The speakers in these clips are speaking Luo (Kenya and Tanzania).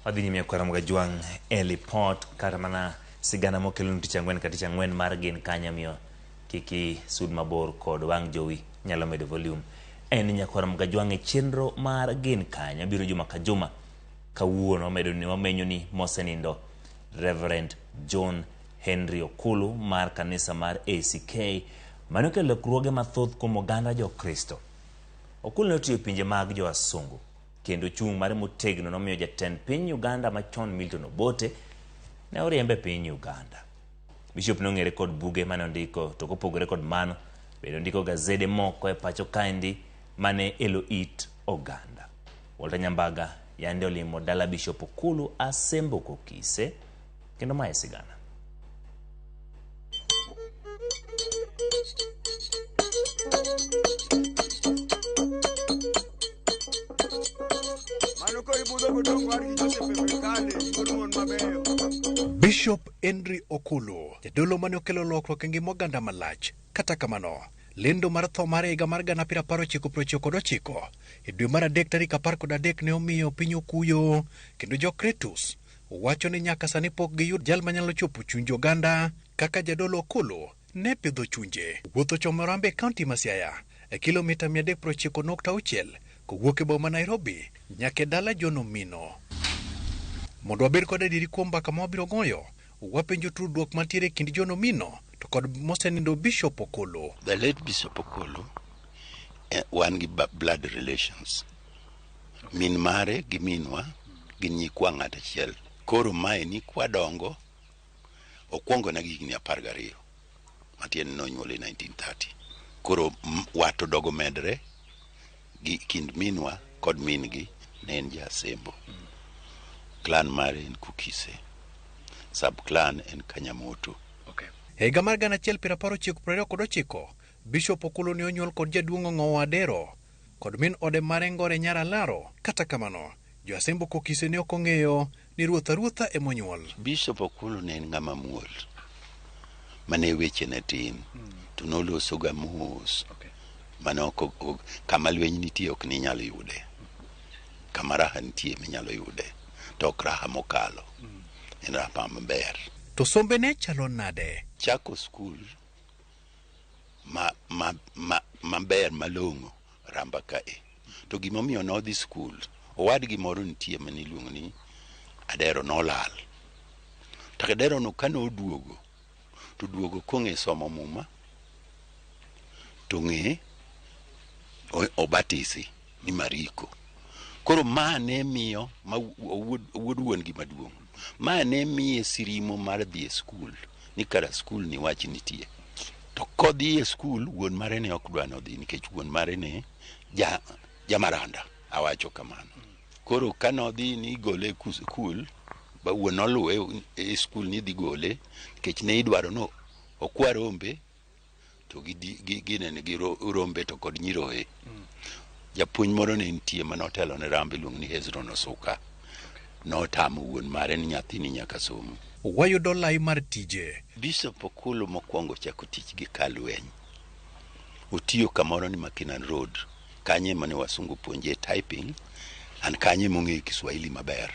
Wadhi nyime kwara Mgajwang' Elipot kata mana sigana mokelo tich ang'wen ka tich ang'wen mar gin kanya miyo kiki sud mabor kod wang' jowi nyalo medo volume. En nyakwara Mgajwang' chenro mar gin kanya biro juma ka juma kawuono medo ni wamenyo ni mosenindo Reverend John Henry Okulu mar kanisa mar ACK manokelo lokruoge mathoth kuom oganda jo Kristo. Okulu notiyo pinje mag jo asungu kendo chung' mar motegno nomiyo jatend piny Uganda machon Milton Obote ne oriembe piny Uganda. Bishop nong'ere kod buge mane ondiko to kopogore kod mano bende ondiko gazede moko e pacho kaendi mane elo it oganda. Walter Nyambaga yande olimo dala Bishop Okulu Asembo Kokise kendo mae sigana. Bishop Henry Okulu, jadolo mane okelo lokruok e ngima oganda malach. Kata kamano, lendo mar tho mar higa mar 1999 e dwe mar adek tarik 13 ne omiyo piny okuyo, kendo Jo-Kretus wacho ni nyaka sani pok giyud jal manyalo chopo chuny oganda kaka jadolo Okulu ne pidho chunje. Wuotho chomo Rambe County ma Siaya e kilomita 390.6 kowuok e boma Nairobi nyaka dala John Omino. Mondo wabed kod adiri kuom mbaka ma wabiro goyo, wapenjo tudruok mantiere kind John Omino to kod mosenindo Bishop Okulu. The late Bishop Okulu wan gi blood relations. Min mare gi minwa gi nyikwa ng'at achiel. Koro mae ni kwadongo okwongo na gi higni 12 matien nonyuole 1930. Koro wato dogo medre gi kind minwa kod min gi ne en Jasembo. Clan mare en Kukise. Sub clan en Kanyamoto. Okay. Higa mar 1929 Bishop Okulu ne onyuol kod jaduong' Ong'owo Adero kod min ode mare Ngore Nyara Laro. Kata kamano, Jo-Asembo Kokise ne ok ong'eyo ni ruotha emonyuol. Bishop Okulu ne en ng'ama muol mane weche ne tin to noloso ga mos. Okay. Manoko kama lweny nitie ok ni nyalo yude. Kama raha nitie minyalo yude. To ok raha mokalo. En raha maber. To sombe ne chalo nade? Chako skul maber malong'o Ramba kae. To gimomiyo nodhi skul, owadgi moro nitie maniluongo ni Adero nolal. To Adero no kano oduogo, to duogo kong'e somo muma, to ng'e obatisi ni Mariko. Koro ma ne miyo wuod wuon gi maduong'. Ma ne miye sirimo mar dhi e skul, ni kara skul ni wach nitie. To kodhi e skul, wuon mare ne ok dwa nodhi nikech wuon mare ne jamaranda, awacho kamano. Koro kanodhi ni gole e skul, ba wuon oluwe e skul ni dhi gole, nikech ne idwaro no okwa rombe, to gi rombe to kod nyiroe. Japuonj moro ne nitie manotelo ne Rambe luong ni Hezron Osuka. Notamo wuon mare ni nyathini nyaka somo. Wayudo lai mar tije. Bishop Okulu mokwongo chako tich gi kalweny. Otiyo kamoro ni Makinan Road. Kanye mane wasungu puonje typing. An kanye mong'e Kiswahili maber.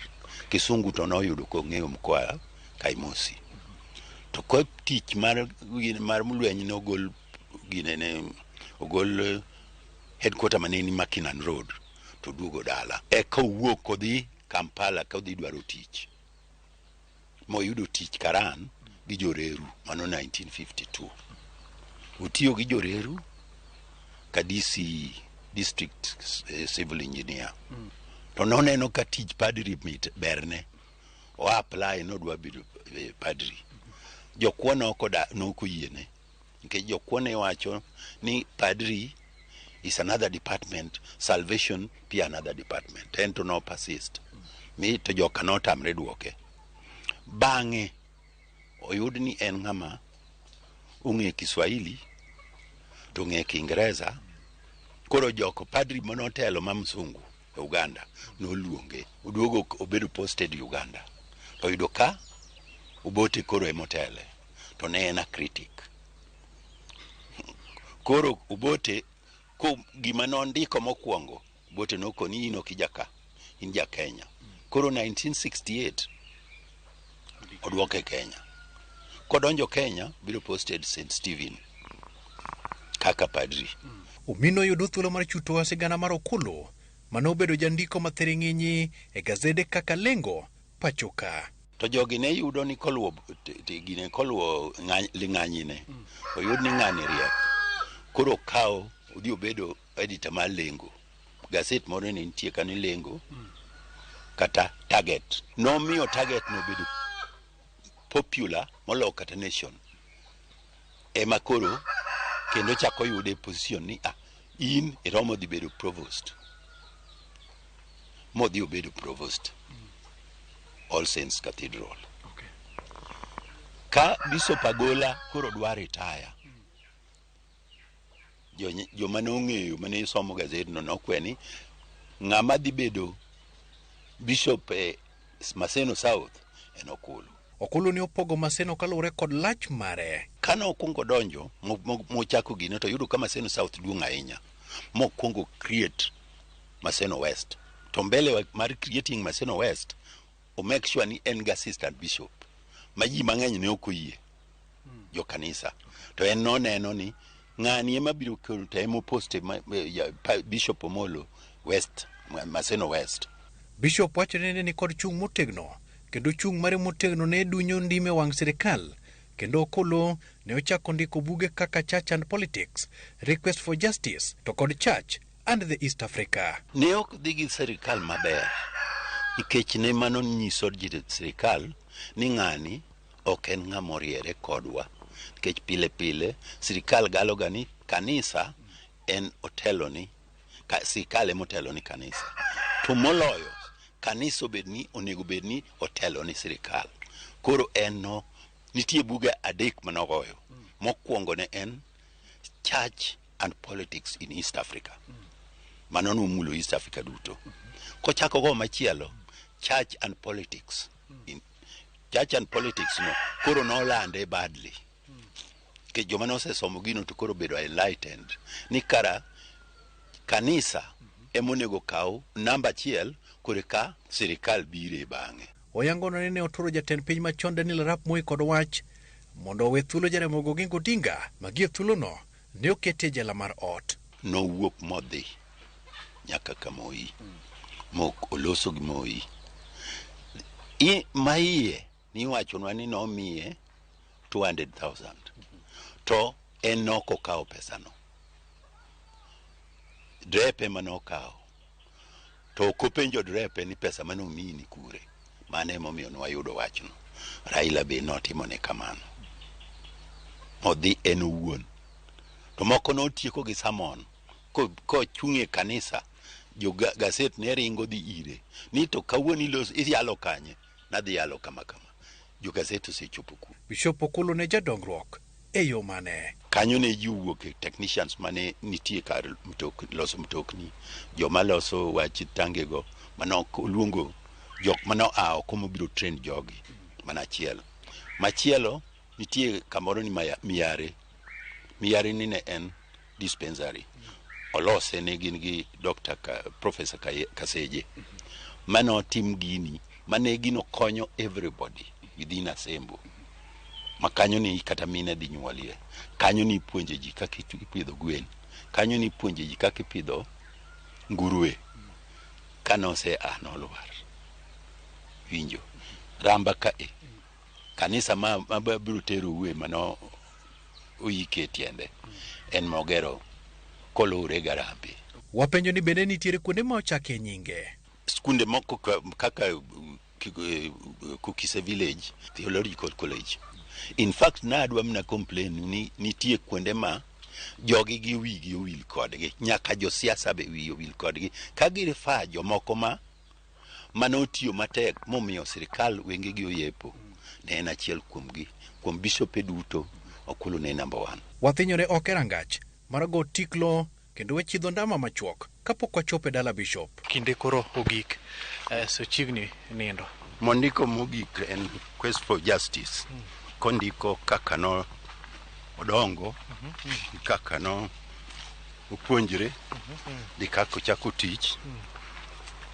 Kisungu to noyudo kong'eyo mkoa Kaimosi. To ko tich mar lweny no ogol ogol headquarter maneni Makinan Road to duogo dala. Eka wuok kodhi Kampala kodhi dwaro tich. Moyudo tich Karan gi Joreru mano 1952. Utiyo gi Joreru ka DC district civil engineer. To noneno ka tich padri mit berne. O apply no dwa bedo padri. Jokuono noko yiene. Nikech jokuone wacho ni padri is another department, salvation be another department. And to no persist. Me to joka no tamre duoke. Bang'e oyud ni en ng'ama ong'e Kiswahili to ng'e Kiingereza. Koro joko padri manotelo ma msungu e Uganda noluonge. Oduogo obedo posted Uganda. To yudo ka Obote koro emotele. To ne en a critic. Koro Obote ko gima nondiko mokwongo Obote nokoni ino kijaka in ja Kenya. Koro 1968 odwoke Kenya. Kodonjo Kenya, biro posted St. Stephen kaka padri. Omino yudo thuolo mar chuto sigana mar Okulu, mano obedo jandiko mathiring'inyi e gazede kaka Lengo, Pachoka. To jogi ne yudo ni koluwo ling'anyine, oyud ni ng'ani riek. Koro kawo odhi obedo editor mar Lengo. Gaset moro ne nitie ka ni Lengo kata Target. Nomiyo Target nobedo popular molo kata Nation. Ema koro kendo chako yude position ni in iromo dhi bedo provost. Modhi obedo provost All Saints Cathedral. Okay. Ka Bishop Agola koro dwa retire. Joma ne ong'eyo mane somo gazet no nokwe ni ng'ama dhi bedo Bishop Maseno South en Okulu. Okulu ne opogo Maseno kaluwore kod lach mare. Kane okungo donjo mochako gino to yudo ka Maseno South duong' ahinya. Mokungo create Maseno West. To mbele mar creating Maseno West, o make sure ni en ga assistant bishop. Ma ji mang'eny ne okoyie jo kanisa. To en noneno ni ng'ani ema biro kelo to emo poste Bishop Omolo West, Maseno West. Bishop wachore ni kod chung' motegno, kendo chung' mare motegno ne dunyo ndime wang' sirikal, kendo Okulu ne ochako ndiko buge kaka Church and Politics, Request for Justice, to kod Church and the East Africa. Ne ok dhi gi sirikal maber, nikech ne mano nyiso sirikal ni ng'ani ok en ng'ama oriere kodwa, nikech pile pile sirikal galoga ni kanisa en otelo ni, sirikal ema otelo ni kanisa. To moloyo kanisa onego bed ni otelo ni sirikal. Koro en no nitie buge adek manogoyo. Mokwongo ne en Church and Politics in East Africa. Mano nomulo East Africa duto. Kochako go machielo Church and Politics. Church and Politics no koro nolande badly. Ke joma nosesomo gino to koro bedo enlightened ni kara kanisa emonego kaw namba achiel kore ka sirikal bire bang'e. Oyangono ne oturo jatend piny machon Daniel Arap Moi kod wach mondo owe thuolo Jaramogi Oginga Odinga magie thuolono ne okete jela mar ot. Nowuok modhi nyaka ka Moi, mok oloso gi Moi. Maiye ni wachonwa ni nomiye 200,000 to en noko kawo pesano. Drepe manokawo to kopenjo drepe ni pesa manomiyi ni kure. Mane emomiyo nwayudo wachno. Raila be notimone kamano. Modhi en owuon. To moko notieko gi samon ko chung'e kanisa jo gaset ne ringo dhi ire ni to kawuono iyalo kanye nadhi yalo kama jo gaset osechopo ku. Bishop Okulu ne jadongruok e yo mane kanyo ne ji wuok technicians mane nitie kar loso mtokni, joma loso wach tangego manok luongo jok mano komo biro train jogi manachielo. Machielo nitie kamoro ni Miyare ni ne en dispensary. Olose ne gin gi Professor Kaseje. Mano tim gini, mane gino konyo everybody within Asembo. Makanyo ni kata mine dhi nyuolie. Kanyo ni puonje ji kaka ipidho gwen. Kanyo ni puonje ji kaka ipidho nguruwe. Kanose nolwar. Winjo. Ramba kanisa ma biro tero uwe mano uyike tiende. En mogero kolore Garambe. Wapenjo ni bende nitiere kuonde ma ochake nyinge. Skunde moko kaka Kukise Village Theological College. In fact, nadwa mna complain ni nitie kuonde ma jogi gi wigi owil kodgi, nyaka jo siasa be wi owil kodgi, ka girifa jomoko manotiyo matek momiyo sirikal wenge gi oyepo. Ne en achiel kuom bishope duto, Okulu ne number 1. Wathinyore ok rangach mar go tiklo kendo wechidho ndama machuok kapok wachope dala Bishop. Kinde koro ogik so chiegni nindo. Mondiko mogik en Quest for Justice. Kondiko kaka no odongo, kaka no upuonjre, di kaka ochako tich,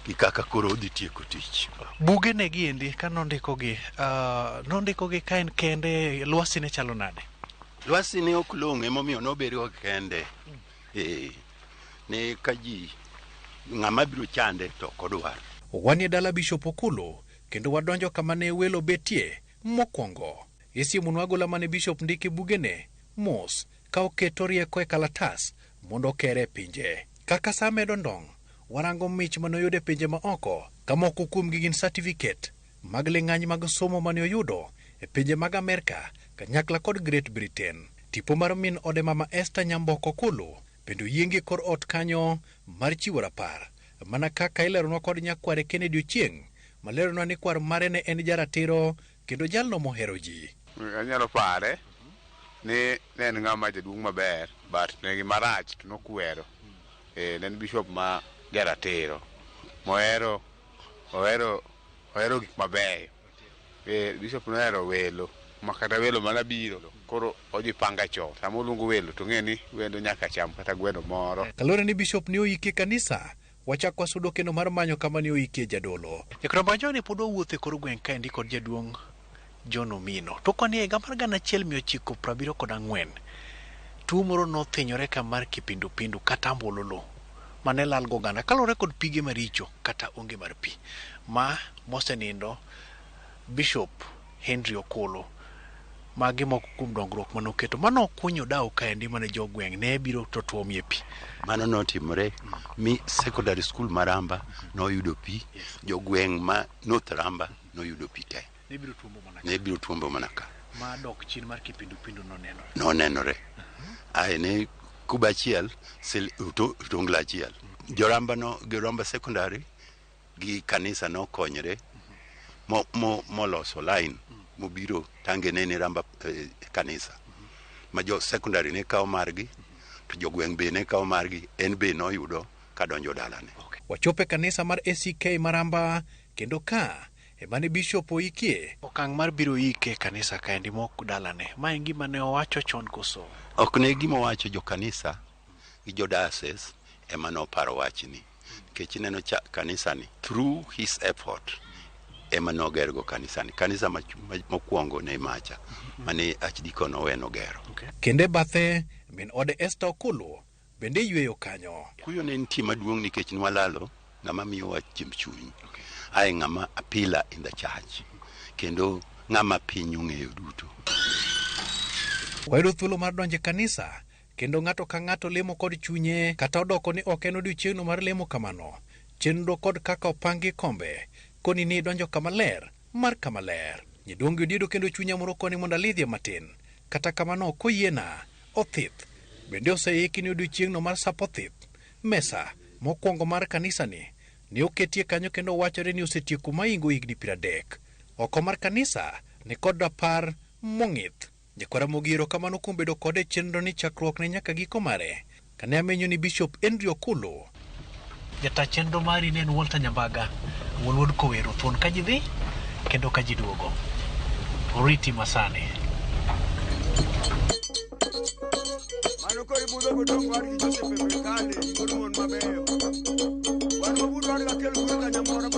gi kaka koro odhi tieko tich. Buge ne giendi ka nondikogi ka en kende, lwasi ne chalo nade? Lwasi ne ok long' emomiyo nobedo kende. Ne ka ji ng'ama biro chande to kodwar. Wanie dala Bishop Okulo kendo wadonjo kama ne welo betie mokwongo. Isimu agola mane Bishop ndiki bugene mos ka oketo rieko e kalatas mondo kere pinje. Kaka sa medo ndong', warango mich manoyude pinje ma oko, ka moko kuomgi gin certificate mag ling'any mag somo mane oyudo e pinje mag Amerika kanyakla kod Great Britain. Tipo mar min ode mama Esther Nyamboko Okulo bende yiengi kor ot kanyo mar chiwo rapar, mana kaka ileronwa kod nyakware Kennedy Ochieng' maleronwa ni kwar mare ne en jaratiro kendo jalno mohero ji. Anyalo pare ni ne en ng'ama jaduong' maber, but ne marach to nokwero. Ne en bishop ma jaratiro mohero gik mabeyo. Bishop nohero welo makata welo mana biro koro odhi panga cho sama oluongo welo to ng'e ni wendo nyaka cham kata gweno moro. Kalore ni Bishop ne oiki kanisa, wachak wasudo kendo mar manyo kama ne oikie jadolo. Jakramba John pod owuotho e kor gweng' ka endi kod jaduong' John Omino. To koni higa mar 1974 tuo moro nothinyore ka mar kipindupindu kata ambululu mane lal go oganda kalore kod pige maricho kata onge mar pi ma mosenindo Bishop Henry Okulo. Magi moko kuom dongruok manoketo manokunyo dau kaendi mane jogweng' ne biro to tuomie pi. Mano notimore mi secondary school maramba noyudo pi, jogweng' ma North Ramba noyudo pi te. Ne biro tuombo mana ka. Ma dok chien mar kipindupindu nonenore. Nonenore. Ne kuba achiel tongla achiel. Joramba secondary gi kanisa nokonyre moloso line mobiro tangene ne Ramba kanisa. Ma jo secondary ne kawo margi, to jogweng' be ne kawo margi, en be noyudo kadonjo dalane. Wachope kanisa mar ACK Maramba kendo ka emane Bishop oikie. Okang' mar biro ike kanisa kaendi mok dalane. Ma en gima ne owacho chon koso? Ok ne gima owacho jo kanisa gi jo diocese ema noparo wachni. Nikech neno kanisa ni through his effort ema nogergo kanisa ni. Kanisa mokwongo ne macha mane Archdeacon Owen ogero. Kende bathe min ode Esther Okulo bende yweyo kanyo. Kuyo ne nitie maduong' nikech nwalalo ng'ama miyowa chiemb chuny. Ai ng'ama a pillar in the church. Kendo ng'ama piny ong'eyo duto. Wayudo thuolo mar donje kanisa kendo ng'ato ka ng'ato lemo kod chunye kata odoko ni ok en odiochieng'no mar lemo kamano. Chenro kod kaka opangi kombe koni ni donjo kama ler mar kama ler. Nyidongi odiedo kendo chunya moro koni mondo alidhie matin. Kata kamano koyiena othith bende oseiki ni odiochieng'no mar sapo thith. Mesa mokwongo mar kanisa ni oketie kanyo kendo wachore ni osetieko maingo higni 30. Oko mar kanisa ni kod rapar mong'ith. Nyakwara Mogiro kamano kuom bedo kode chenro ni chakruok ne nyaka giko mare. Kane amenyo ni Bishop Henry Okulo. Jata chenro mari ne en Walter Nyambaga, wuod Kowero thuon ka ji dhi kendo ka ji duogo. Oriti masane. Mano kori budho godong' war gi Joseph Mekale, wuod mon mabeyo. Wan mabudho war ga kel kuri ka nyamora